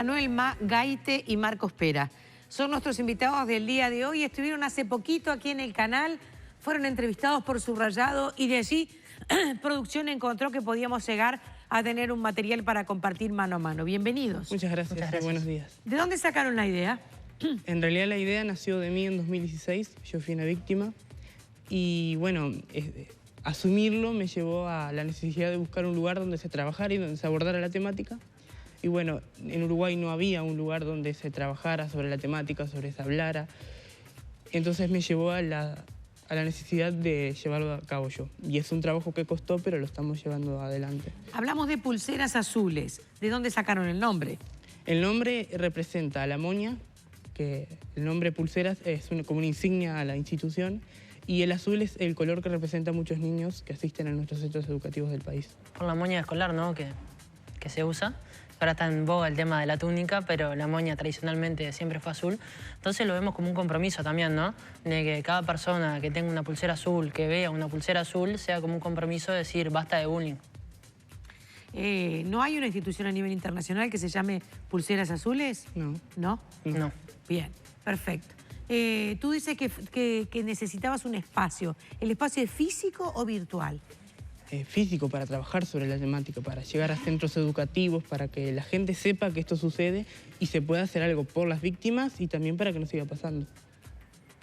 Anuel Gaite y Marcos Pera. Son nuestros invitados del día de hoy. Estuvieron hace poquito aquí en el canal, fueron entrevistados por Subrayado y de allí producción encontró que podíamos llegar a tener un material para compartir mano a mano. Bienvenidos. Muchas gracias. Buenos días. ¿De dónde sacaron la idea? En realidad la idea nació de mí en 2016, yo fui una víctima y bueno, asumirlo me llevó a la necesidad de buscar un lugar donde se trabajara y donde se abordara la temática. Y bueno, en Uruguay no había un lugar donde se trabajara sobre la temática, sobre se hablara. Entonces me llevó a la necesidad de llevarlo a cabo yo. Y es un trabajo que costó, pero lo estamos llevando adelante. Hablamos de pulseras azules. ¿De dónde sacaron el nombre? El nombre representa a la moña, que el nombre pulseras es como una insignia a la institución, y el azul es el color que representa a muchos niños que asisten a nuestros centros educativos del país. Por la moña escolar, ¿no? Que se usa. Ahora está en boga el tema de la túnica, pero la moña tradicionalmente siempre fue azul. Entonces lo vemos como un compromiso también, ¿no? De que cada persona que tenga una pulsera azul, que vea una pulsera azul, sea como un compromiso de decir basta de bullying. ¿No hay una institución a nivel internacional que se llame Pulseras Azules? No. ¿No? No. Bien, perfecto. Tú dices que necesitabas un espacio. ¿El espacio es físico o virtual? Físico para trabajar sobre la temática, para llegar a centros educativos, para que la gente sepa que esto sucede y se pueda hacer algo por las víctimas y también para que no siga pasando.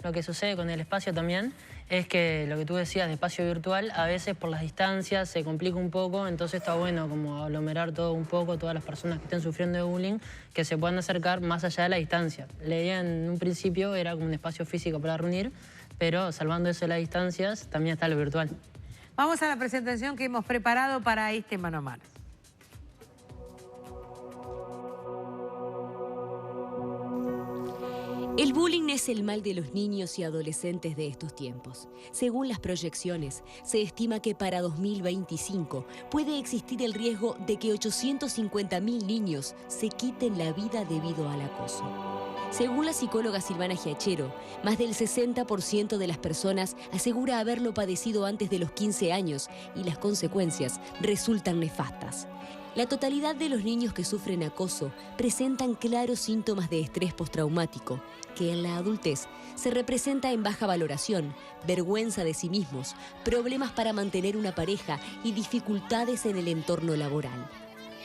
Lo que sucede con el espacio también es que lo que tú decías de espacio virtual, a veces por las distancias se complica un poco, entonces está bueno como aglomerar todo un poco, todas las personas que estén sufriendo de bullying, que se puedan acercar más allá de la distancia. La idea en un principio era como un espacio físico para reunir, pero salvando eso de las distancias, también está lo virtual. Vamos a la presentación que hemos preparado para este mano a mano. El bullying es el mal de los niños y adolescentes de estos tiempos. Según las proyecciones, se estima que para 2025 puede existir el riesgo de que 850.000 niños se quiten la vida debido al acoso. Según la psicóloga Silvana Giachero, más del 60% de las personas asegura haberlo padecido antes de los 15 años y las consecuencias resultan nefastas. La totalidad de los niños que sufren acoso presentan claros síntomas de estrés postraumático, que en la adultez se representa en baja valoración, vergüenza de sí mismos, problemas para mantener una pareja y dificultades en el entorno laboral.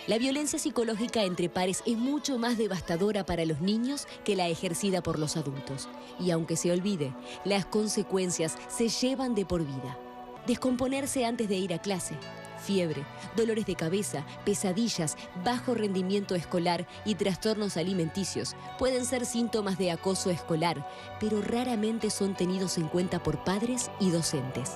La violencia psicológica entre pares es mucho más devastadora para los niños que la ejercida por los adultos. Y aunque se olvide, las consecuencias se llevan de por vida. Descomponerse antes de ir a clase, fiebre, dolores de cabeza, pesadillas, bajo rendimiento escolar y trastornos alimenticios pueden ser síntomas de acoso escolar, pero raramente son tenidos en cuenta por padres y docentes.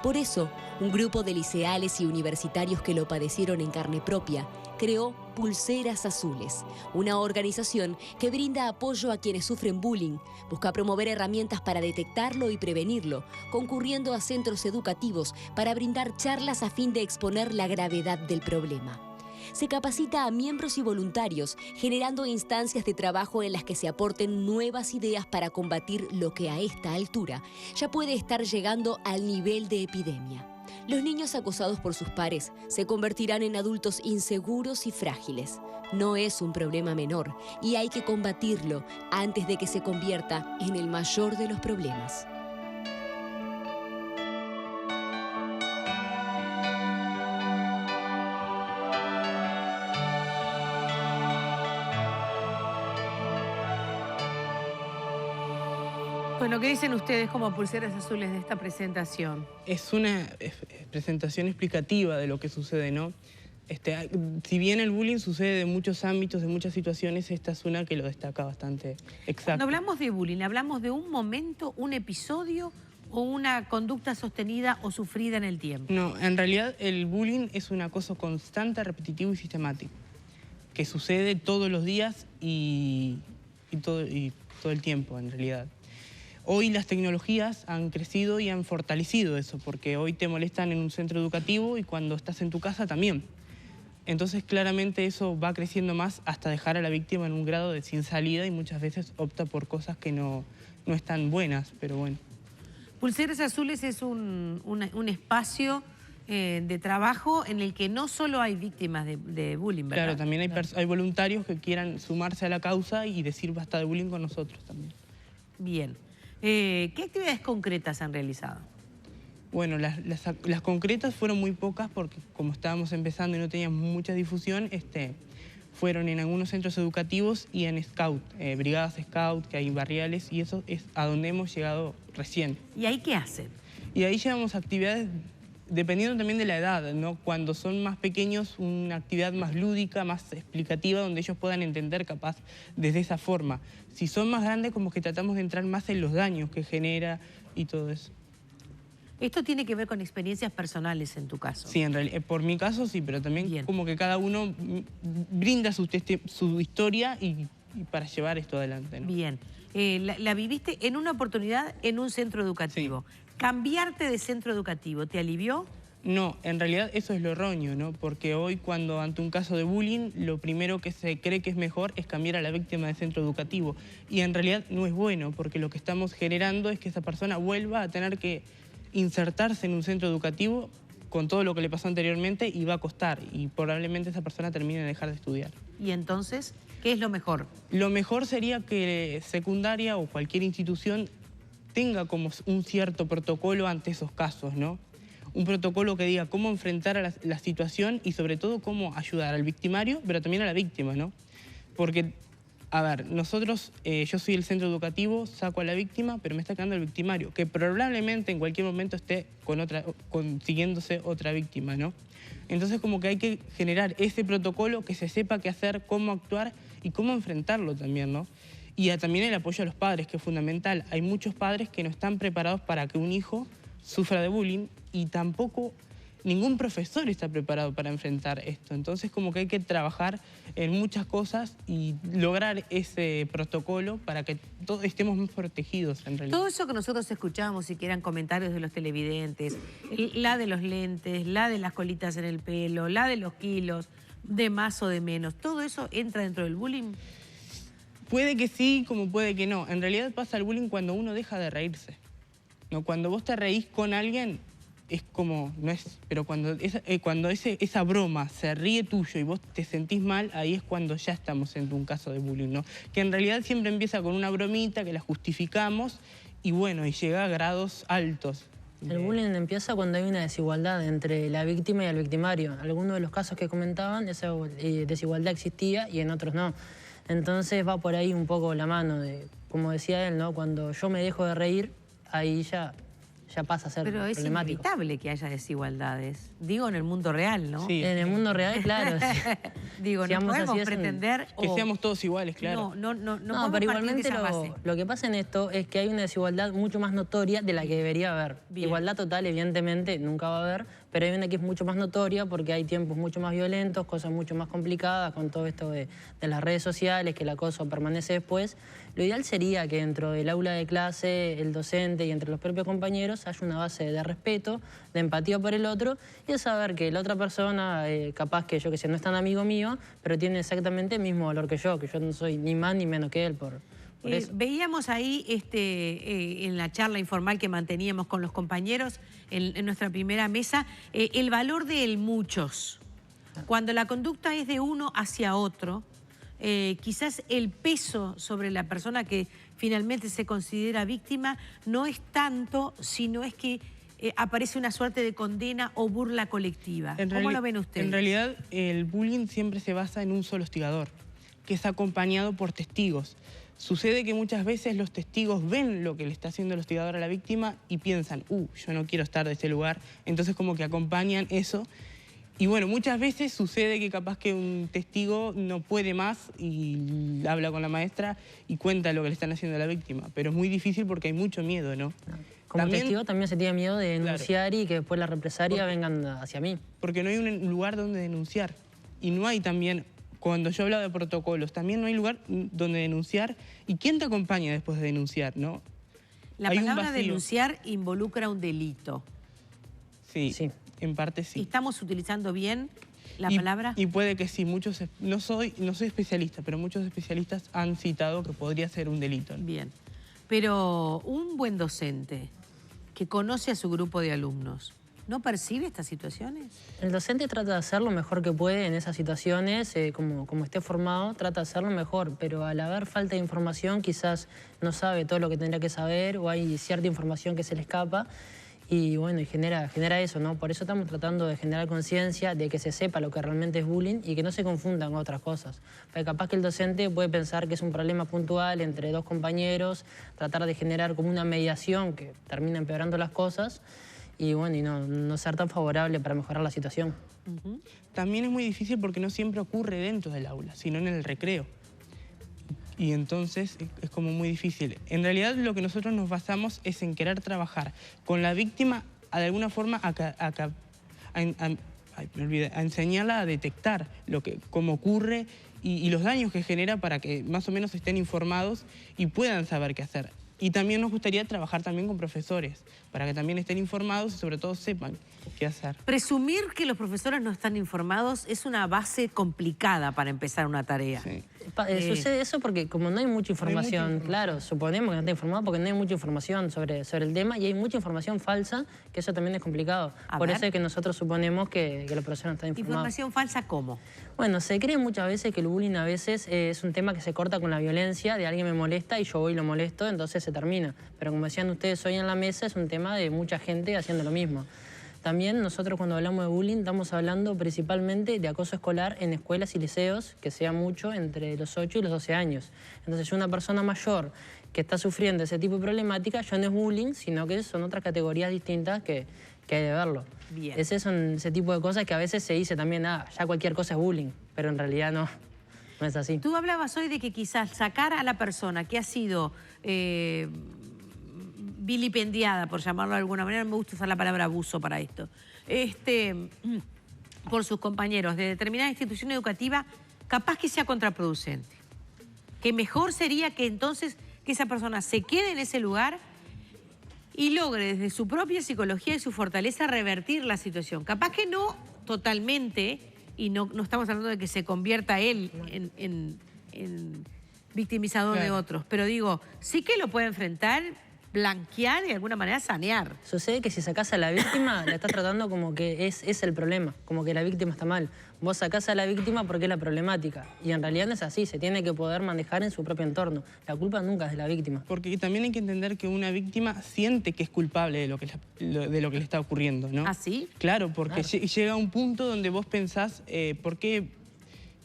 Por eso, un grupo de liceales y universitarios que lo padecieron en carne propia creó Pulseras Azules, una organización que brinda apoyo a quienes sufren bullying, busca promover herramientas para detectarlo y prevenirlo, concurriendo a centros educativos para brindar charlas a fin de exponer la gravedad del problema. Se capacita a miembros y voluntarios, generando instancias de trabajo en las que se aporten nuevas ideas para combatir lo que a esta altura ya puede estar llegando al nivel de epidemia. Los niños acosados por sus pares se convertirán en adultos inseguros y frágiles. No es un problema menor y hay que combatirlo antes de que se convierta en el mayor de los problemas. Bueno, ¿qué dicen ustedes como Pulseras Azules de esta presentación? Es una presentación explicativa de lo que sucede, ¿no? Si bien el bullying sucede de muchos ámbitos, de muchas situaciones, esta es una que lo destaca bastante exacto. Cuando hablamos de bullying, ¿hablamos de un momento, un episodio o una conducta sostenida o sufrida en el tiempo? No, en realidad el bullying es un acoso constante, repetitivo y sistemático, que sucede todos los días y todo el tiempo, en realidad. Hoy las tecnologías han crecido y han fortalecido eso, porque hoy te molestan en un centro educativo y cuando estás en tu casa también. Entonces claramente eso va creciendo más hasta dejar a la víctima en un grado de sin salida y muchas veces opta por cosas que no están buenas, pero bueno. Pulseras Azules es un espacio de trabajo en el que no solo hay víctimas de bullying, ¿verdad? Claro, también hay voluntarios que quieran sumarse a la causa y decir basta de bullying con nosotros también. Bien. ¿Qué actividades concretas han realizado? Bueno, las concretas fueron muy pocas porque como estábamos empezando y no teníamos mucha difusión, fueron en algunos centros educativos y en Scout, brigadas Scout que hay barriales, y eso es a donde hemos llegado recién. ¿Y ahí qué hacen? Y ahí llevamos actividades dependiendo también de la edad, ¿no? Cuando son más pequeños, una actividad más lúdica, más explicativa, donde ellos puedan entender capaz desde esa forma. Si son más grandes, como que tratamos de entrar más en los daños que genera y todo eso. Esto tiene que ver con experiencias personales en tu caso. Sí, en realidad, por mi caso sí, pero también Bien. como que cada uno brinda su historia y para llevar esto adelante, ¿no? Bien. La viviste en una oportunidad en un centro educativo. Sí. ¿Cambiarte de centro educativo te alivió? No, en realidad eso es lo erróneo, ¿no? Porque hoy cuando ante un caso de bullying, lo primero que se cree que es mejor es cambiar a la víctima de centro educativo. Y en realidad no es bueno, porque lo que estamos generando es que esa persona vuelva a tener que insertarse en un centro educativo con todo lo que le pasó anteriormente y va a costar. Y probablemente esa persona termine de dejar de estudiar. Y entonces, ¿qué es lo mejor? Lo mejor sería que secundaria o cualquier institución tenga como un cierto protocolo ante esos casos, ¿no? Un protocolo que diga cómo enfrentar a la situación y sobre todo cómo ayudar al victimario, pero también a la víctima, ¿no? Porque, a ver, nosotros, yo soy el centro educativo, saco a la víctima, pero me está quedando el victimario, que probablemente en cualquier momento esté consiguiéndose otra víctima, ¿no? Entonces como que hay que generar ese protocolo, que se sepa qué hacer, cómo actuar y cómo enfrentarlo también, ¿no? Y también el apoyo a los padres, que es fundamental. Hay muchos padres que no están preparados para que un hijo sufra de bullying y tampoco ningún profesor está preparado para enfrentar esto. Entonces como que hay que trabajar en muchas cosas y lograr ese protocolo para que todos estemos más protegidos en realidad. Todo eso que nosotros escuchábamos y que eran comentarios de los televidentes, la de los lentes, la de las colitas en el pelo, la de los kilos, de más o de menos, ¿todo eso entra dentro del bullying? Puede que sí, como puede que no. En realidad pasa el bullying cuando uno deja de reírse. ¿No? Cuando vos te reís con alguien, es como, no es, pero cuando esa broma se ríe tuyo y vos te sentís mal, ahí es cuando ya estamos en un caso de bullying, ¿no? Que en realidad siempre empieza con una bromita que la justificamos y bueno, y llega a grados altos. El bullying empieza cuando hay una desigualdad entre la víctima y el victimario. En algunos de los casos que comentaban, esa desigualdad existía y en otros no. Entonces va por ahí un poco la mano de, como decía él, ¿no? Cuando yo me dejo de reír, ahí ya pasa a ser Pero es problemático. inevitable que haya desigualdades. Digo, en el mundo real, ¿no? Sí. En el mundo real, claro. Digo, no podemos pretender... Que seamos todos iguales, claro. No, No, pero igualmente lo que pasa en esto es que hay una desigualdad mucho más notoria de la que debería haber. Bien. Igualdad total, evidentemente, nunca va a haber, pero hay una que es mucho más notoria porque hay tiempos mucho más violentos, cosas mucho más complicadas con todo esto de las redes sociales, que el acoso permanece después. Lo ideal sería que dentro del aula de clase, el docente y entre los propios compañeros haya una base de respeto, de empatía por el otro y de saber que la otra persona, capaz que yo que sé, no es tan amigo mío, pero tiene exactamente el mismo valor que yo no soy ni más ni menos que él por eso. Veíamos ahí en la charla informal que manteníamos con los compañeros en nuestra primera mesa el valor del muchos. Cuando la conducta es de uno hacia otro, quizás el peso sobre la persona que finalmente se considera víctima no es tanto, sino es que aparece una suerte de condena o burla colectiva. ¿Cómo lo ven ustedes? En realidad, el bullying siempre se basa en un solo hostigador, que es acompañado por testigos. Sucede que muchas veces los testigos ven lo que le está haciendo el hostigador a la víctima y piensan, yo no quiero estar de este lugar, entonces como que acompañan eso. Y bueno, muchas veces sucede que capaz que un testigo no puede más y habla con la maestra y cuenta lo que le están haciendo a la víctima, pero es muy difícil porque hay mucho miedo, ¿no? Como testigo también se tiene miedo de denunciar, claro, y que después la represalia vengan hacia mí. Porque no hay un lugar donde denunciar. Y no hay también, cuando yo hablaba de protocolos, también no hay lugar donde denunciar. ¿Y quién te acompaña después de denunciar, no? La palabra denunciar involucra un delito. Sí, en parte sí. ¿Estamos utilizando bien la palabra? Y puede que sí, muchos, no soy especialista, pero muchos especialistas han citado que podría ser un delito, ¿no? Bien, pero un buen docente que conoce a su grupo de alumnos, no percibe estas situaciones? El docente trata de hacer lo mejor que puede en esas situaciones, como esté formado, trata de hacerlo mejor, pero al haber falta de información quizás no sabe todo lo que tendría que saber o hay cierta información que se le escapa y bueno, y genera eso, ¿no? Por eso estamos tratando de generar conciencia de que se sepa lo que realmente es bullying y que no se confundan con otras cosas. Porque capaz que el docente puede pensar que es un problema puntual entre dos compañeros, tratar de generar como una mediación que termina empeorando las cosas y bueno, y no ser tan favorable para mejorar la situación. También es muy difícil porque no siempre ocurre dentro del aula, sino en el recreo. Y entonces es como muy difícil. En realidad lo que nosotros nos basamos es en querer trabajar con la víctima de alguna forma a enseñarla a detectar cómo ocurre y los daños que genera para que más o menos estén informados y puedan saber qué hacer. Y también nos gustaría trabajar también con profesores, para que también estén informados y sobre todo sepan qué hacer. Presumir que los profesores no están informados es una base complicada para empezar una tarea. Sí. Sucede eso porque como no hay mucha información, claro, suponemos que no está informado porque no hay mucha información sobre el tema y hay mucha información falsa, que eso también es complicado. Por eso es que nosotros suponemos que los profesores no están informados. ¿Información falsa cómo? Bueno, se cree muchas veces que el bullying a veces es un tema que se corta con la violencia, de alguien me molesta y yo voy y lo molesto, entonces se termina. Pero como decían ustedes hoy en la mesa, es un tema de mucha gente haciendo lo mismo. También nosotros cuando hablamos de bullying estamos hablando principalmente de acoso escolar en escuelas y liceos, que sea mucho entre los 8 y los 12 años. Entonces una persona mayor que está sufriendo ese tipo de problemática ya no es bullying, sino que son otras categorías distintas que hay de verlo. Bien. Son ese tipo de cosas que a veces se dice también, ya cualquier cosa es bullying, pero en realidad no es así. Tú hablabas hoy de que quizás sacar a la persona que ha sido vilipendiada, por llamarlo de alguna manera, no me gusta usar la palabra abuso para esto, por sus compañeros de determinada institución educativa, capaz que sea contraproducente. Que mejor sería que entonces que esa persona se quede en ese lugar y logre desde su propia psicología y su fortaleza revertir la situación. Capaz que no totalmente, y no estamos hablando de que se convierta él en victimizador de otros, pero digo, sí que lo puede enfrentar, blanquear y de alguna manera sanear. Sucede que si sacás a la víctima, la estás tratando como que es el problema, como que la víctima está mal. Vos sacás a la víctima porque es la problemática. Y en realidad no es así, se tiene que poder manejar en su propio entorno. La culpa nunca es de la víctima. Porque también hay que entender que una víctima siente que es culpable de lo que le está ocurriendo, ¿no? ¿Ah, sí? Claro, porque llega un punto donde vos pensás, ¿por qué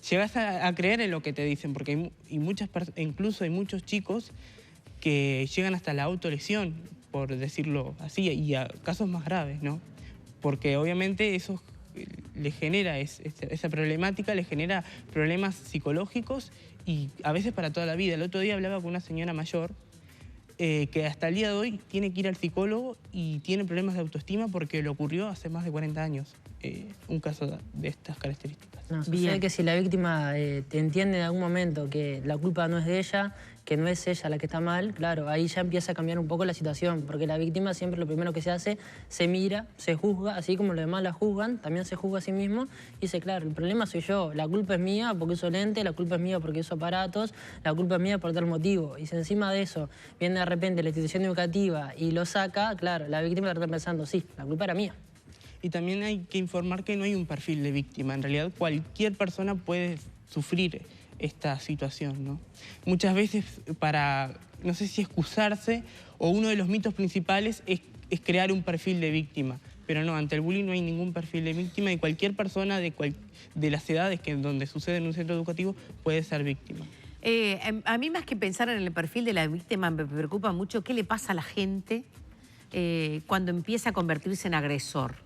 llegás a creer en lo que te dicen? Porque incluso hay muchos chicos que llegan hasta la autolesión, por decirlo así, y a casos más graves, ¿no? Porque obviamente eso le genera, esa problemática le genera problemas psicológicos y a veces para toda la vida. El otro día hablaba con una señora mayor que hasta el día de hoy tiene que ir al psicólogo y tiene problemas de autoestima porque le ocurrió hace más de 40 años un caso de estas características. No, sucede que si la víctima te entiende en algún momento que la culpa no es de ella, que no es ella la que está mal, claro, ahí ya empieza a cambiar un poco la situación, porque la víctima siempre lo primero que se hace, se mira, se juzga, así como los demás la juzgan, también se juzga a sí mismo y dice, claro, el problema soy yo, la culpa es mía porque uso lente, la culpa es mía porque uso aparatos, la culpa es mía por tal motivo. Y si encima de eso viene de repente la institución educativa y lo saca, claro, la víctima está pensando, sí, la culpa era mía. Y también hay que informar que no hay un perfil de víctima. En realidad cualquier persona puede sufrir esta situación, ¿no? Muchas veces para, no sé si excusarse, o uno de los mitos principales es crear un perfil de víctima. Pero no, ante el bullying no hay ningún perfil de víctima y cualquier persona de las edades donde sucede en un centro educativo puede ser víctima. A mí más que pensar en el perfil de la víctima me preocupa mucho qué le pasa a la gente cuando empieza a convertirse en agresor.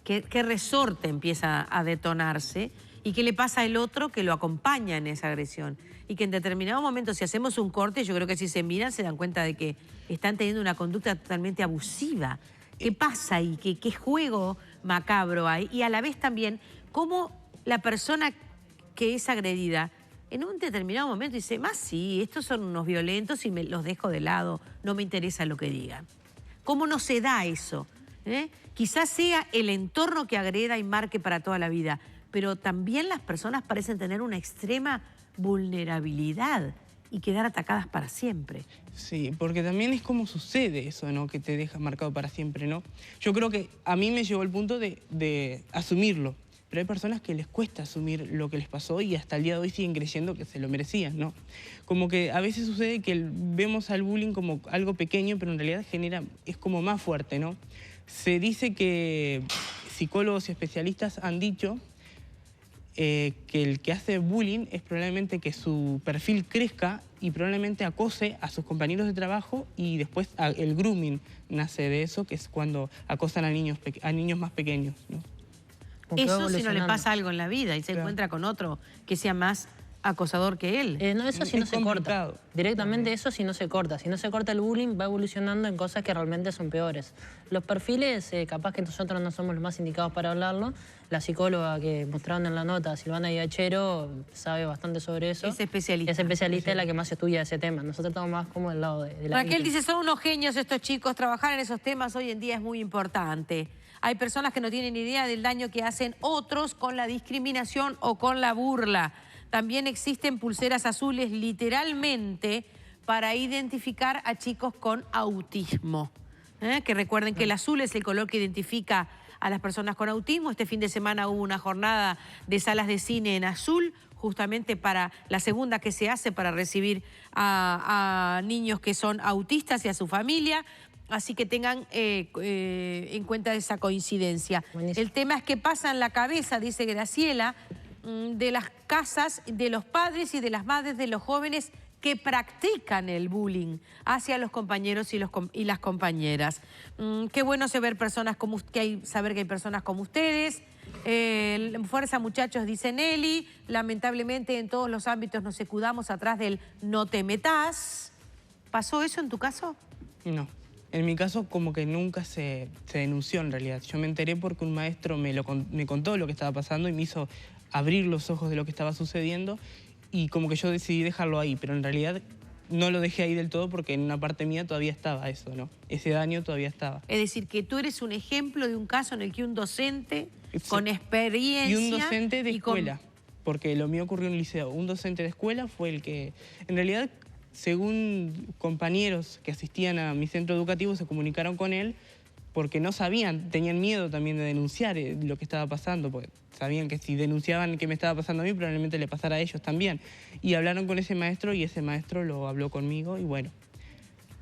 ¿Qué resorte empieza a detonarse? ¿Y qué le pasa al otro que lo acompaña en esa agresión? Y que en determinado momento, si hacemos un corte, yo creo que si se miran se dan cuenta de que están teniendo una conducta totalmente abusiva. ¿Qué pasa ahí? ¿Qué juego macabro hay? Y a la vez también, cómo la persona que es agredida en un determinado momento dice, más sí, estos son unos violentos y me los dejo de lado, no me interesa lo que digan. ¿Cómo no se da eso? Quizás sea el entorno que agreda y marque para toda la vida, pero también las personas parecen tener una extrema vulnerabilidad y quedar atacadas para siempre. Sí, porque también es como sucede eso, ¿no? Que te deja marcado para siempre, ¿no? Yo creo que a mí me llegó el punto de asumirlo, pero hay personas que les cuesta asumir lo que les pasó y hasta el día de hoy siguen creyendo que se lo merecían, ¿no? Como que a veces sucede que vemos al bullying como algo pequeño, pero en realidad es como más fuerte, ¿no? Se dice que psicólogos y especialistas han dicho que el que hace bullying es probablemente que su perfil crezca y probablemente acose a sus compañeros de trabajo, y después el grooming nace de eso, que es cuando acosan a niños más pequeños, ¿no? Eso si no le pasa algo en la vida y se encuentra con otro que sea más acosador que él. No, eso sí no se corta. Directamente eso sí no se corta. Si no se corta el bullying, va evolucionando en cosas que realmente son peores. Los perfiles, capaz que nosotros no somos los más indicados para hablarlo. La psicóloga que mostraron en la nota, Silvana Diachero, sabe bastante sobre eso. Es especialista. Es especialista, es la que más estudia ese tema. Nosotros estamos más como del lado de la Raquel víctima. dice, son unos genios estos chicos. Trabajar en esos temas hoy en día es muy importante. Hay personas que no tienen idea del daño que hacen otros con la discriminación o con la burla. También existen pulseras azules, literalmente, para identificar a chicos con autismo. Que recuerden que el azul es el color que identifica a las personas con autismo. Este fin de semana hubo una jornada de salas de cine en azul, justamente para la segunda que se hace para recibir a niños que son autistas y a su familia. Así que tengan en cuenta esa coincidencia. Buenísimo. El tema es que pasa en la cabeza, dice Graciela, de las casas, de los padres y de las madres de los jóvenes que practican el bullying hacia los compañeros y las compañeras. Qué bueno saber que hay personas como ustedes. Fuerza, muchachos, dice Nelly. Lamentablemente en todos los ámbitos nos escudamos atrás del no te metas. ¿Pasó eso en tu caso? No. En mi caso, como que nunca se denunció en realidad. Yo me enteré porque un maestro me contó lo que estaba pasando y me hizo abrir los ojos de lo que estaba sucediendo, y como que yo decidí dejarlo ahí, pero en realidad no lo dejé ahí del todo porque en una parte mía todavía estaba eso, ¿no? Ese daño todavía estaba. Es decir, que tú eres un ejemplo de un caso en el que un docente con experiencia... Y un docente de escuela, porque lo mío ocurrió en un liceo. Un docente de escuela fue el que, en realidad, según compañeros que asistían a mi centro educativo, se comunicaron con él porque no sabían, tenían miedo también de denunciar lo que estaba pasando, porque sabían que si denunciaban que me estaba pasando a mí, probablemente le pasara a ellos también. Y hablaron con ese maestro y ese maestro lo habló conmigo y bueno,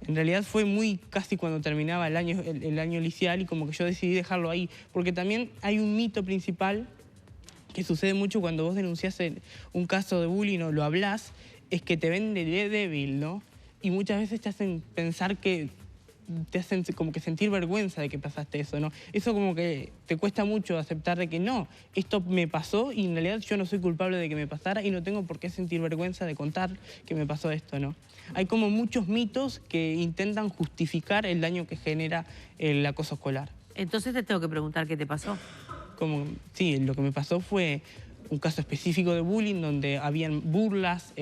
en realidad fue muy casi cuando terminaba el año liceal y como que yo decidí dejarlo ahí, porque también hay un mito principal que sucede mucho cuando vos denunciás un caso de bullying o lo hablás, es que te ven de débil, ¿no? Y muchas veces te hacen pensar que te hacen como que sentir vergüenza de que pasaste eso, ¿no? Eso como que te cuesta mucho aceptar de que no, esto me pasó y en realidad yo no soy culpable de que me pasara y no tengo por qué sentir vergüenza de contar que me pasó esto, ¿no? Hay como muchos mitos que intentan justificar el daño que genera el acoso escolar. Entonces te tengo que preguntar qué te pasó. Sí, lo que me pasó fue un caso específico de bullying donde habían burlas,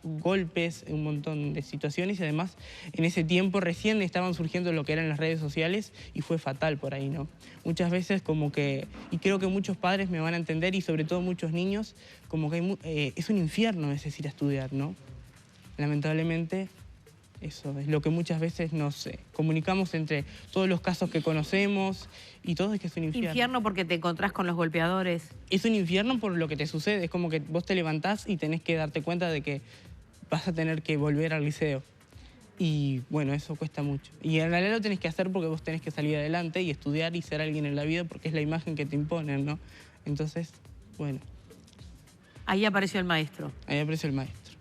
golpes, un montón de situaciones y además en ese tiempo recién estaban surgiendo lo que eran las redes sociales y fue fatal por ahí, ¿no? Muchas veces como que, y creo que muchos padres me van a entender y sobre todo muchos niños, como que es un infierno es ir a estudiar, ¿no? Lamentablemente eso es lo que muchas veces nos comunicamos entre todos los casos que conocemos y todo es que es un infierno. Infierno porque te encontrás con los golpeadores. Es un infierno por lo que te sucede. Es como que vos te levantás y tenés que darte cuenta de que vas a tener que volver al liceo. Y bueno, eso cuesta mucho. Y en realidad lo tenés que hacer porque vos tenés que salir adelante y estudiar y ser alguien en la vida porque es la imagen que te imponen, ¿no? Entonces, bueno. Ahí apareció el maestro. Ahí apareció el maestro.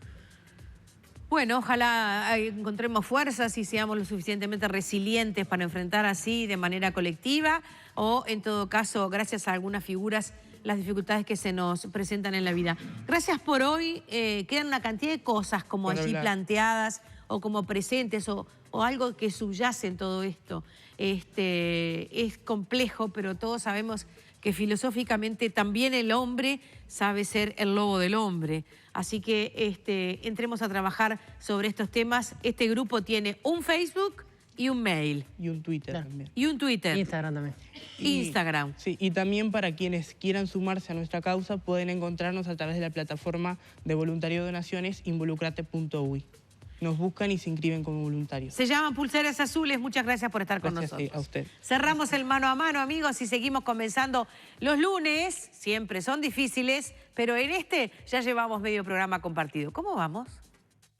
Bueno, ojalá encontremos fuerzas y seamos lo suficientemente resilientes para enfrentar así de manera colectiva o, en todo caso, gracias a algunas figuras, las dificultades que se nos presentan en la vida. Gracias por hoy. Quedan una cantidad de cosas como allí planteadas o como presentes o algo que subyace en todo esto. Es complejo, pero todos sabemos que filosóficamente también el hombre sabe ser el lobo del hombre. Así que entremos a trabajar sobre estos temas. Este grupo tiene un Facebook Y un mail. Y un Twitter Claro. también. Y un Twitter. Instagram también. Instagram. Sí, y también para quienes quieran sumarse a nuestra causa pueden encontrarnos a través de la plataforma de voluntariado de donaciones involucrate.uy. Nos buscan y se inscriben como voluntarios. Se llaman Pulseras Azules. Muchas gracias por estar con Gracias, nosotros. a usted. Cerramos el mano a mano, amigos, y seguimos comenzando los lunes. Siempre son difíciles, pero en este ya llevamos medio programa compartido. ¿Cómo vamos?